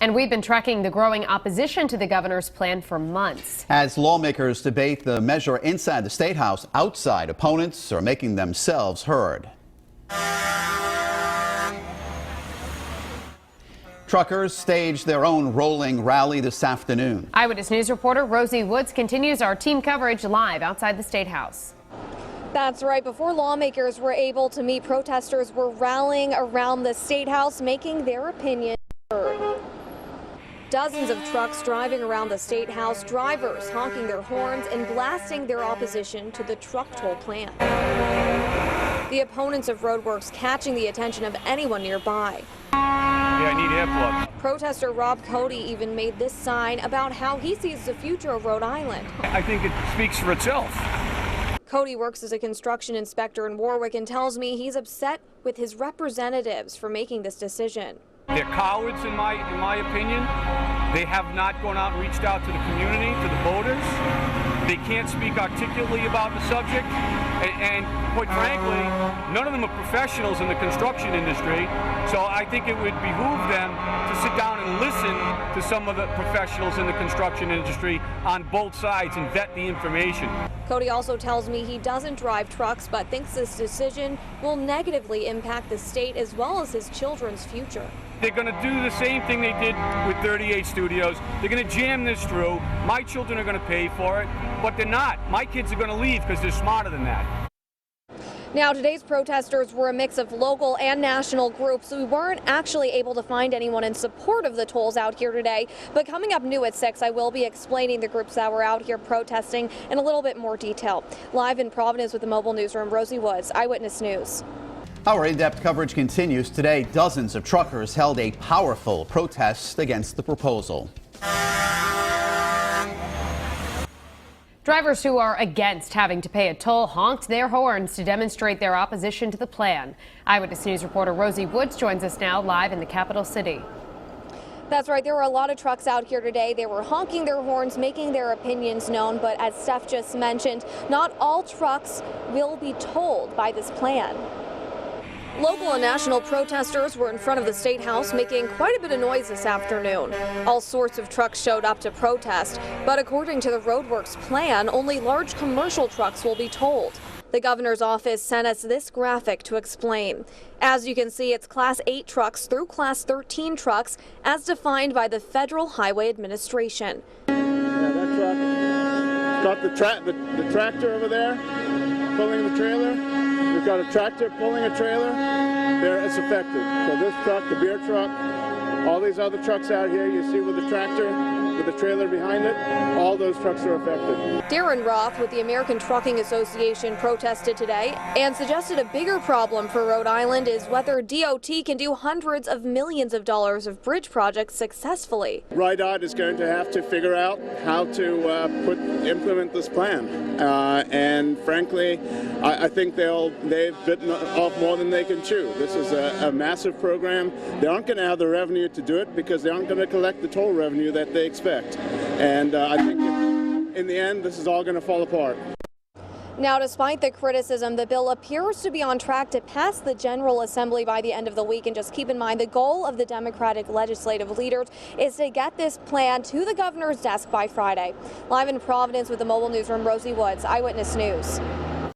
And we've been tracking the growing opposition to the governor's plan for months. As lawmakers debate the measure inside the Statehouse, outside opponents are making themselves heard. Truckers staged their own rolling rally this afternoon. Eyewitness News reporter Rosie Woods continues our team coverage live outside the Statehouse. That's right. Before lawmakers were able to meet, protesters were rallying around the Statehouse, making their opinion heard. Dozens of trucks driving around the Statehouse, drivers honking their horns and blasting their opposition to the truck toll plan. The opponents of RhodeWorks catching the attention of anyone nearby. Yeah, I need earplugs. Protester Rob Cody even made this sign about how he sees the future of Rhode Island. I think it speaks for itself. Cody works as a construction inspector in Warwick and tells me he's upset with his representatives for making this decision. They're cowards, in my opinion. They have not gone out and reached out to the community, to the voters. They can't speak articulately about the subject. And quite frankly, none of them are professionals in the construction industry. So I think it would behoove them to sit down and listen to some of the professionals in the construction industry on both sides and vet the information. Cody also tells me he doesn't drive trucks, but thinks this decision will negatively impact the state as well as his children's future. They're going to do the same thing they did with 38 Studios. They're going to jam this through. My children are going to pay for it, but they're not. My kids are going to leave because they're smarter than that. Now, today's protesters were a mix of local and national groups. We weren't actually able to find anyone in support of the tolls out here today. But coming up new at 6, I will be explaining the groups that were out here protesting in a little bit more detail. Live in Providence with the Mobile Newsroom, Rosie Woods, Eyewitness News. Our in-depth coverage continues. Today, dozens of truckers held a powerful protest against the proposal. Drivers who are against having to pay a toll honked their horns to demonstrate their opposition to the plan. Eyewitness News reporter Rosie Woods joins us now live in the capital city. That's right. There were a lot of trucks out here today. They were honking their horns, making their opinions known. But as Steph just mentioned, not all trucks will be tolled by this plan. Local and national protesters were in front of the Statehouse making quite a bit of noise this afternoon. All sorts of trucks showed up to protest, but according to the RhodeWorks plan, only large commercial trucks will be tolled. The governor's office sent us this graphic to explain. As you can see, it's Class 8 trucks through Class 13 trucks as defined by the Federal Highway Administration. Yeah, that truck got the tractor over there pulling the trailer. We've got a tractor pulling a trailer. There, it's affected. So this truck, the beer truck, all these other trucks out here, you see with the tractor, with the trailer behind it, all those trucks are affected. Darren Roth with the American Trucking Association protested today and suggested a bigger problem for Rhode Island is whether DOT can do hundreds of millions of dollars of bridge projects successfully. RIDOT is going to have to figure out how to implement this plan. And frankly, I think they've bitten off more than they can chew. This is a massive program. They aren't going to have the revenue to do it because they aren't going to collect the toll revenue that they expect. And I think in the end, this is all going to fall apart. Now, despite the criticism, the bill appears to be on track to pass the General Assembly by the end of the week. And just keep in mind, the goal of the Democratic legislative leaders is to get this plan to the governor's desk by Friday. Live in Providence with the Mobile Newsroom, Rosie Woods, Eyewitness News.